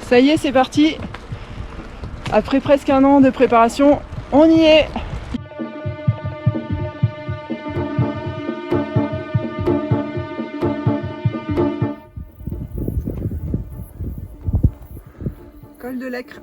Ça y est, c'est parti. Après presque un an de préparation, on y est. Col de l'Acre.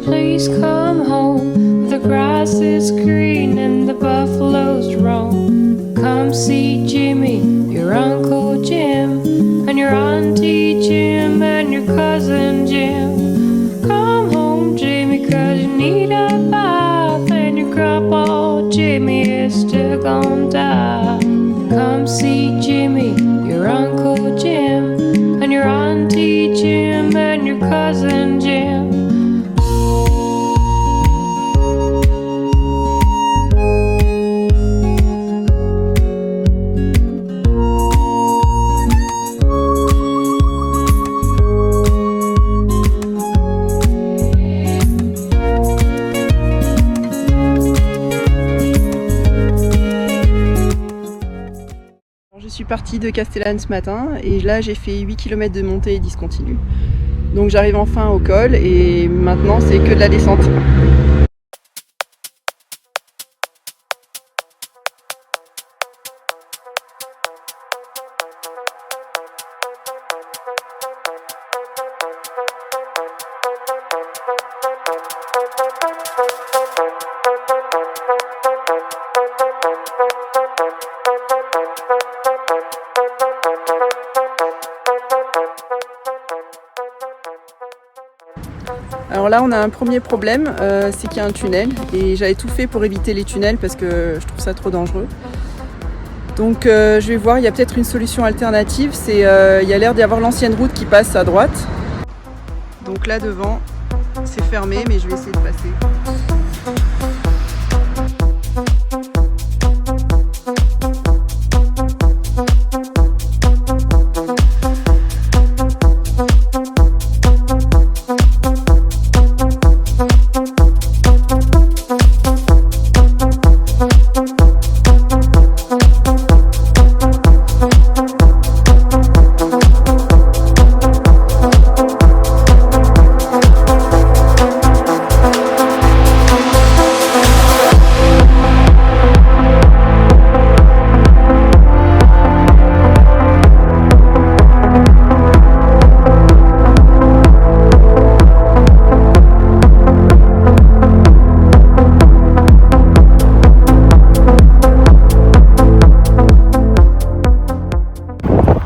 Please come home. The grass is green and the buffaloes roam. Come see Jimmy, your Uncle Jim, and your Auntie Jim, and your cousin Jim. Come home, Jimmy, 'cause you need a bath, and your grandpa Jimmy is still gonna die. Come see Jimmy, your Uncle Jim, and your Auntie Jim, and your cousin Jim. Je suis partie de Castellane ce matin et là j'ai fait 8 km de montée et discontinue. Donc j'arrive enfin au col et maintenant c'est que de la descente. Alors là on a un premier problème, c'est qu'il y a un tunnel et j'avais tout fait pour éviter les tunnels parce que je trouve ça trop dangereux. Donc je vais voir, il y a peut-être une solution alternative, il y a l'air d'y avoir l'ancienne route qui passe à droite. Donc là devant c'est fermé mais je vais essayer de passer.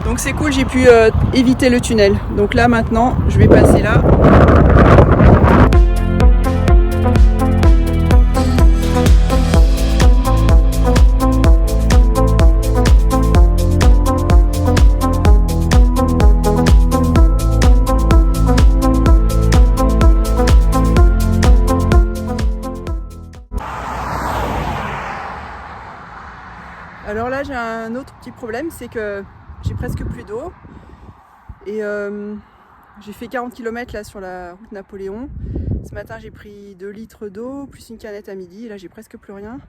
Donc c'est cool, j'ai pu éviter le tunnel. Donc là maintenant, je vais passer là. un autre petit problème, c'est que j'ai presque plus d'eau. Et j'ai fait 40 km là sur la route Napoléon. Ce matin j'ai pris 2 litres d'eau, plus une canette à midi. Et là j'ai presque plus rien.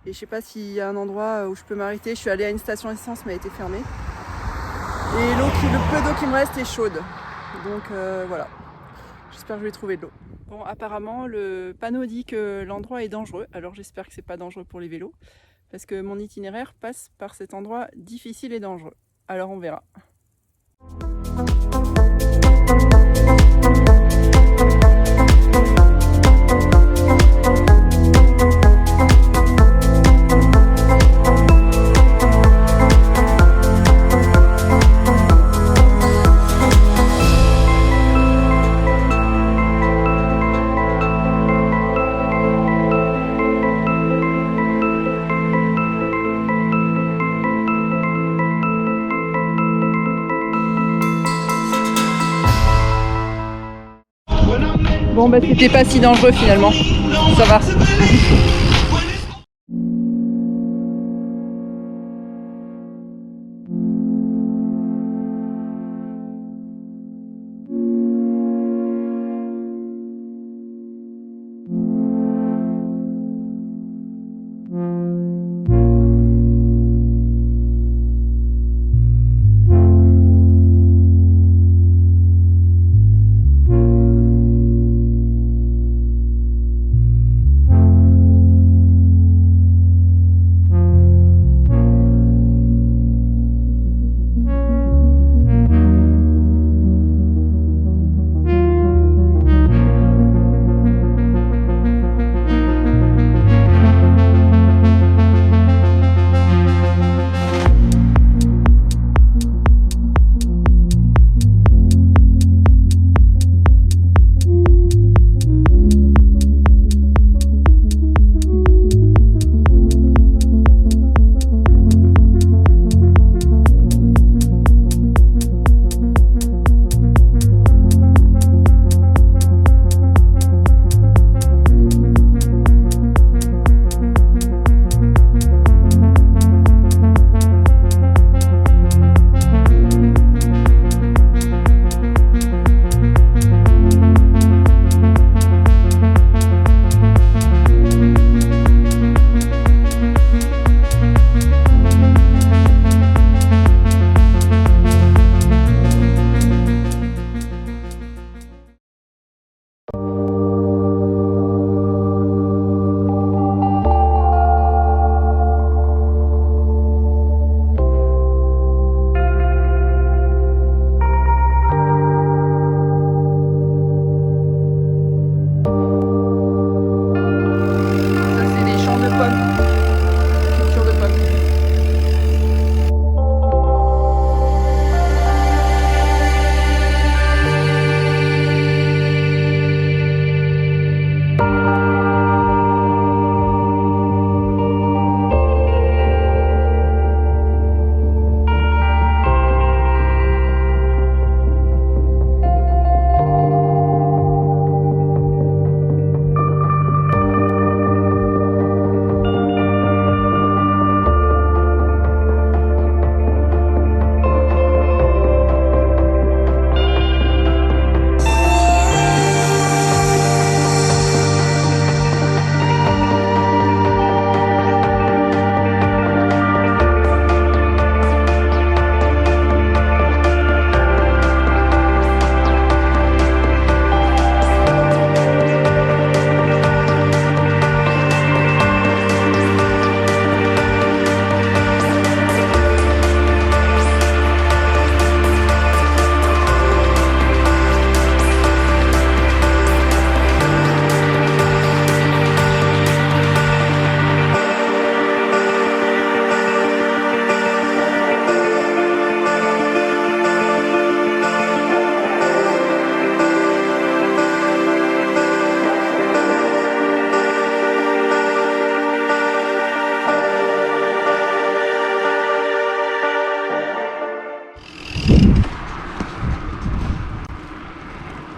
Et je sais pas s'il y a un endroit où je peux m'arrêter. Je suis allée à une station essence, mais elle était fermée. Et le peu d'eau qui me reste est chaude. Donc voilà. J'espère que je vais trouver de l'eau. Bon, apparemment le panneau dit que l'endroit est dangereux. Alors j'espère que c'est pas dangereux pour les vélos. Parce que mon itinéraire passe par cet endroit difficile et dangereux. Alors on verra. Bon bah c'était pas si dangereux finalement, ça va.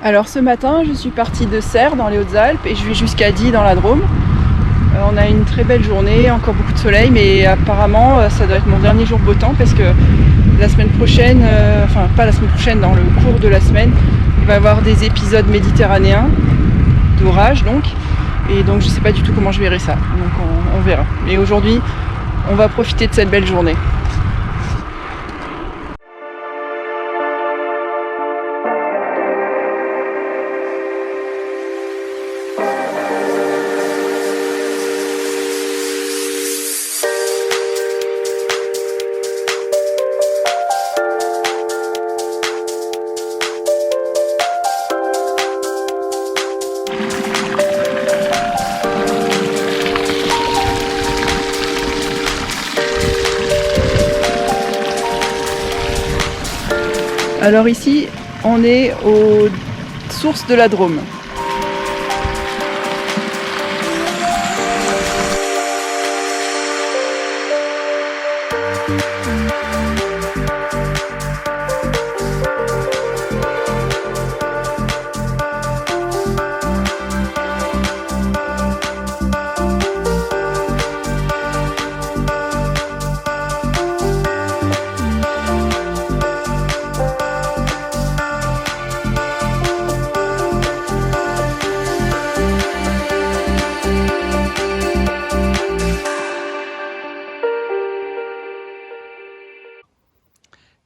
Alors ce matin, je suis partie de Serres dans les Hautes-Alpes et je vais jusqu'à Die dans la Drôme. On a une très belle journée, encore beaucoup de soleil, mais apparemment ça doit être mon dernier jour beau temps parce que la semaine prochaine, enfin pas la semaine prochaine, dans le cours de la semaine, il va y avoir des épisodes méditerranéens d'orage donc. Et donc je sais pas du tout comment je verrai ça, donc on verra. Mais aujourd'hui, on va profiter de cette belle journée. Alors ici, on est aux sources de la Drôme.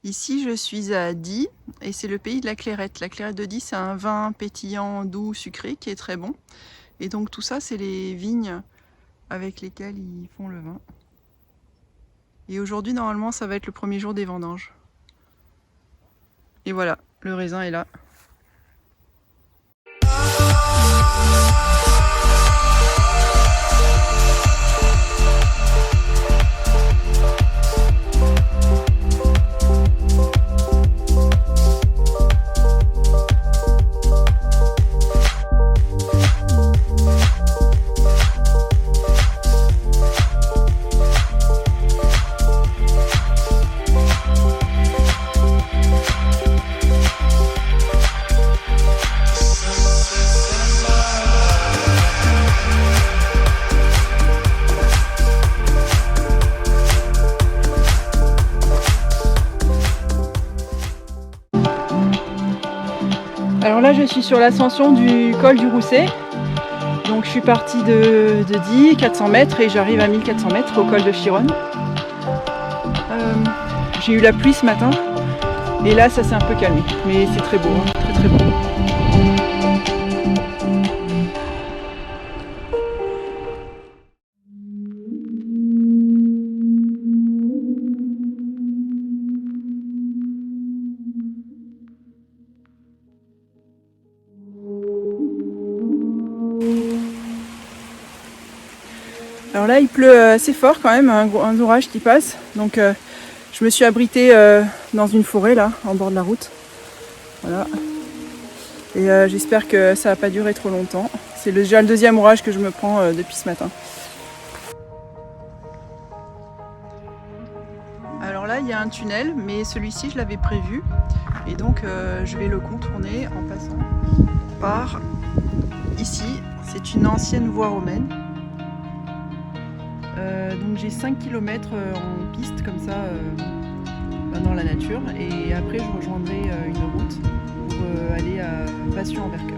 Ici, je suis à Die et c'est le pays de la Clairette. La Clairette de Die, c'est un vin pétillant, doux, sucré qui est très bon. Et donc tout ça, c'est les vignes avec lesquelles ils font le vin. Et aujourd'hui, normalement, ça va être le premier jour des vendanges. Et voilà, le raisin est là. Alors là, je suis sur l'ascension du col du Rousset. Donc je suis partie de Die, 400 mètres, et j'arrive à 1400 mètres au col de Chironne. J'ai eu la pluie ce matin, et là ça s'est un peu calmé. Mais c'est très beau, hein, très très beau. Alors là, il pleut assez fort quand même, un orage qui passe. Donc je me suis abritée dans une forêt là, en bord de la route. Voilà. Et j'espère que ça va pas durer trop longtemps. C'est déjà le deuxième orage que je me prends depuis ce matin. Alors là, il y a un tunnel, mais celui-ci, je l'avais prévu. Et donc, je vais le contourner en passant par ici. C'est une ancienne voie romaine. Donc j'ai 5 km en piste comme ça dans la nature, et après je rejoindrai une route pour aller à Passion-en-Vercors.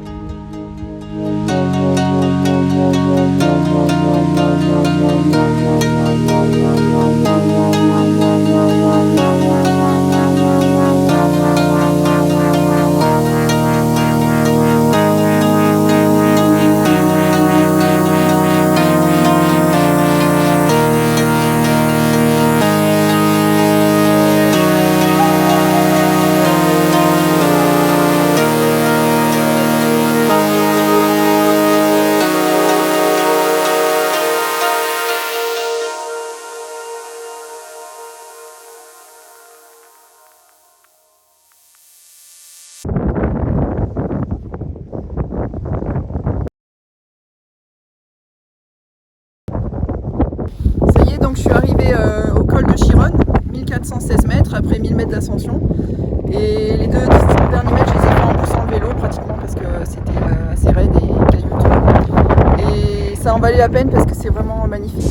Donc je suis arrivée au col de Chironne, 1416 mètres après 1000 mètres d'ascension, et les deux derniers mètres je les ai fait en poussant le vélo pratiquement parce que c'était assez raide et caillouteux, et ça en valait la peine parce que c'est vraiment magnifique.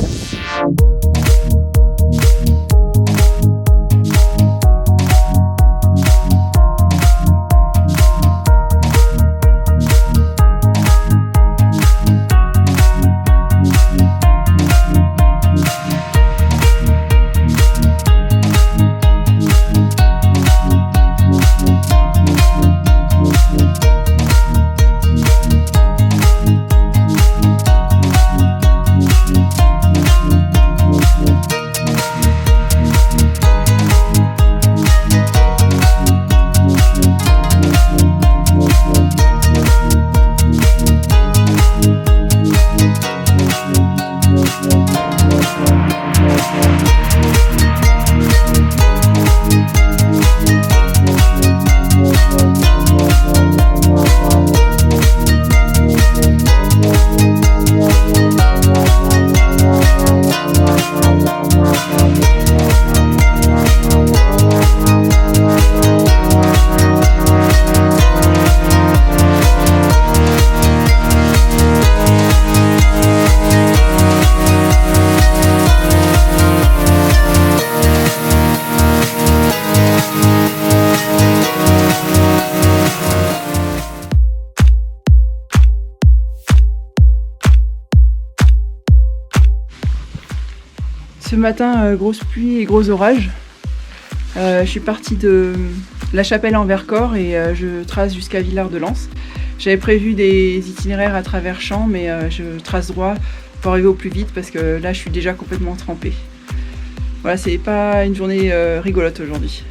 Ce matin, grosse pluie et gros orage. Je suis partie de La Chapelle en Vercors et je trace jusqu'à Villard-de-Lans. J'avais prévu des itinéraires à travers champs, mais je trace droit pour arriver au plus vite parce que là je suis déjà complètement trempée. Voilà, c'est pas une journée rigolote aujourd'hui.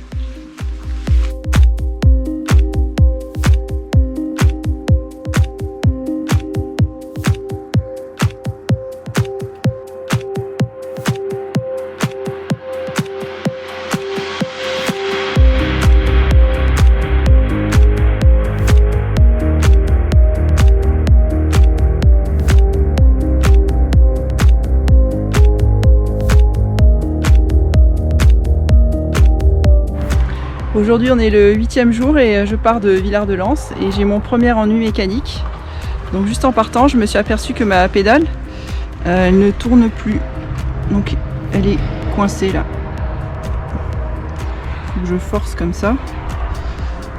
Aujourd'hui on est le 8e jour et je pars de Villard-de-Lans et j'ai mon premier ennui mécanique. Donc juste en partant je me suis aperçue que ma pédale elle ne tourne plus. Donc elle est coincée là. Donc, je force comme ça.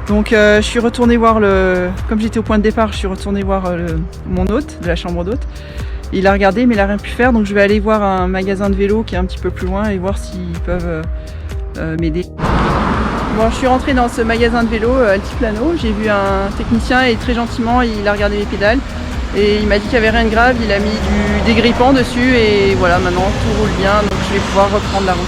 Donc je suis retournée voir comme j'étais au point de départ, je suis retournée voir mon hôte de la chambre d'hôte. Il a regardé mais il n'a rien pu faire, donc je vais aller voir un magasin de vélo qui est un petit peu plus loin et voir s'ils peuvent m'aider. Bon, je suis rentrée dans ce magasin de vélo Altiplano, j'ai vu un technicien et très gentiment il a regardé mes pédales et il m'a dit qu'il n'y avait rien de grave, il a mis du dégrippant dessus et voilà, maintenant tout roule bien, donc je vais pouvoir reprendre la route.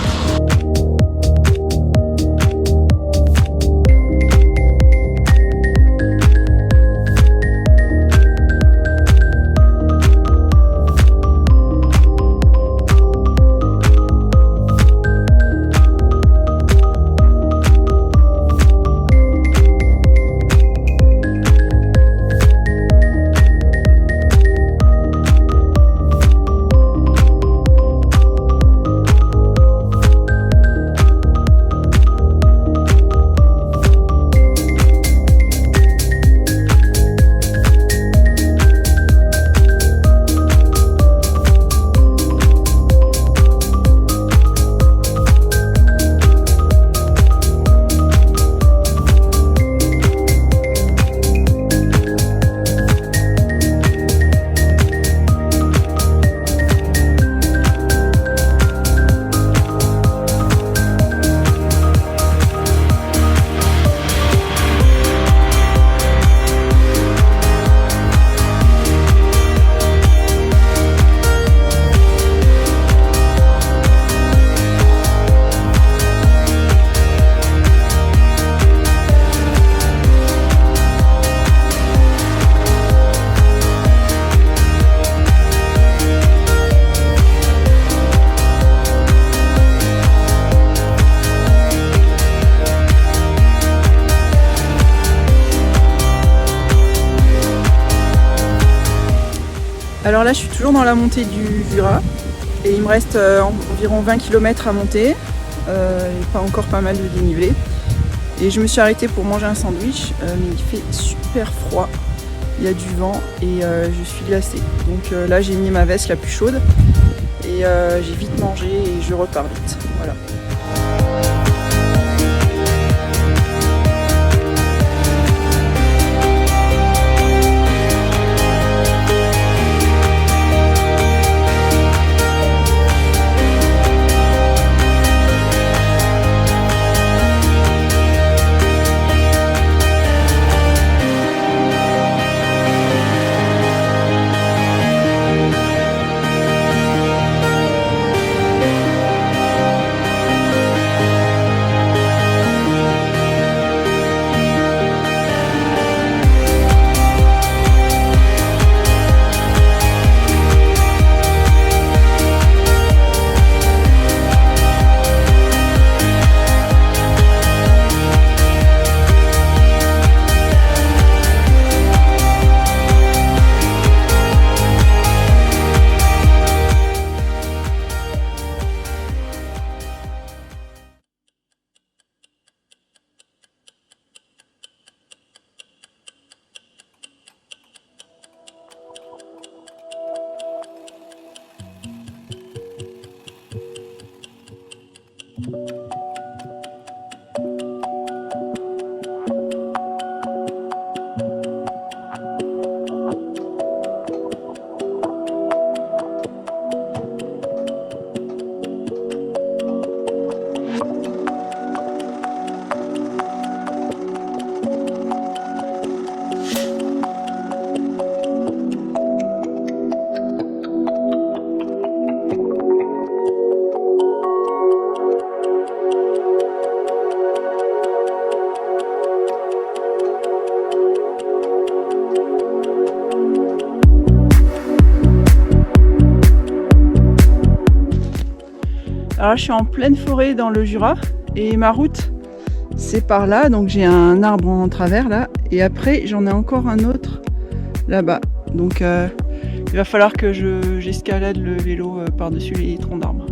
Alors là je suis toujours dans la montée du Jura et il me reste environ 20 km à monter et encore pas mal de dénivelé. Et je me suis arrêtée pour manger un sandwich mais il fait super froid. il y a du vent et je suis glacée. Donc là j'ai mis ma veste la plus chaude et j'ai vite mangé et je repars vite. Voilà. Alors là, je suis en pleine forêt dans le Jura et ma route c'est par là, donc j'ai un arbre en travers là et après j'en ai encore un autre là-bas, donc il va falloir que j'escalade le vélo par-dessus les troncs d'arbres.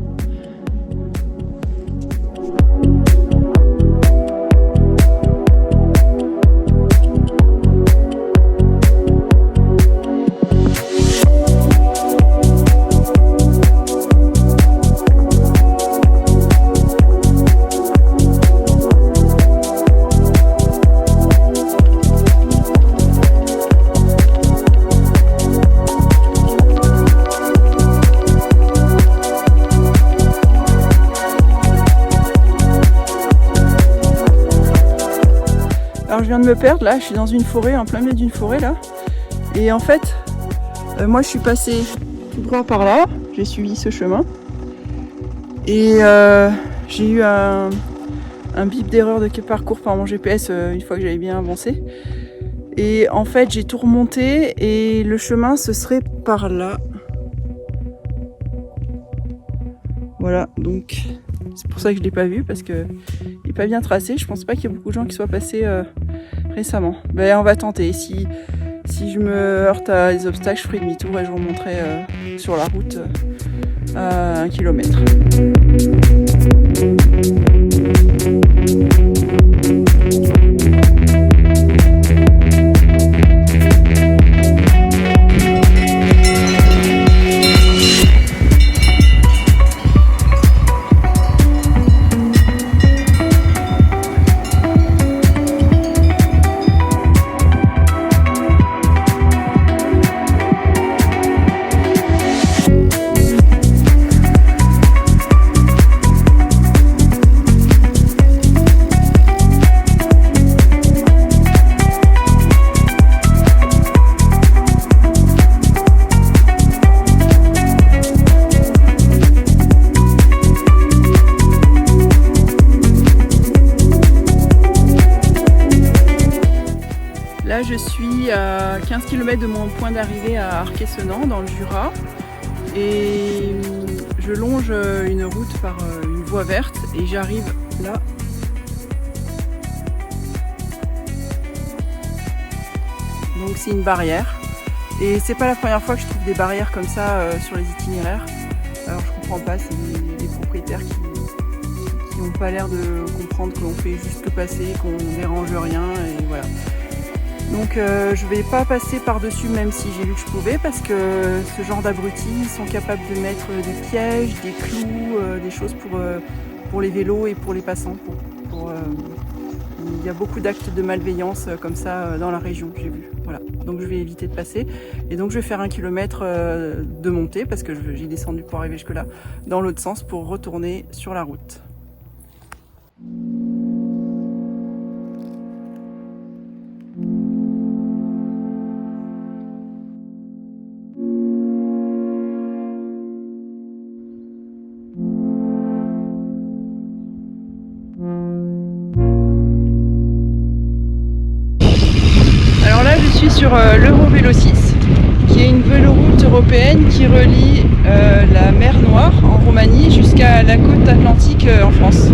Alors je viens de me perdre là, je suis dans une forêt, en plein milieu d'une forêt là. Et en fait, moi je suis passée tout droit par là, j'ai suivi ce chemin. Et j'ai eu un bip d'erreur de parcours par mon GPS une fois que j'avais bien avancé. Et en fait j'ai tout remonté et le chemin ce serait par là. Voilà, donc c'est pour ça que je ne l'ai pas vu parce qu'il n'est pas bien tracé. Je pense pas qu'il y ait beaucoup de gens qui soient passés récemment. Ben, on va tenter. Si je me heurte à des obstacles, je ferai demi-tour et je remonterai sur la route à 1 kilomètre. Là je suis à 15 km de mon point d'arrivée à Arquet-Senans dans le Jura et je longe une route par une voie verte et j'arrive là. Donc c'est une barrière et c'est pas la première fois que je trouve des barrières comme ça sur les itinéraires. Alors je comprends pas, c'est des propriétaires qui n'ont pas l'air de comprendre qu'on fait juste passer, qu'on ne dérange rien et voilà. Donc je vais pas passer par-dessus même si j'ai vu que je pouvais, parce que ce genre d'abrutis, ils sont capables de mettre des pièges, des clous, des choses pour les vélos et pour les passants. Il y a beaucoup d'actes de malveillance comme ça dans la région que j'ai vu. Voilà. Donc je vais éviter de passer. Et donc je vais faire 1 kilomètre de montée, parce que j'ai descendu pour arriver jusque là, dans l'autre sens pour retourner sur la route. Alors là, je suis sur l'Eurovélo 6, qui est une véloroute européenne qui relie la mer Noire en Roumanie jusqu'à la côte atlantique en France.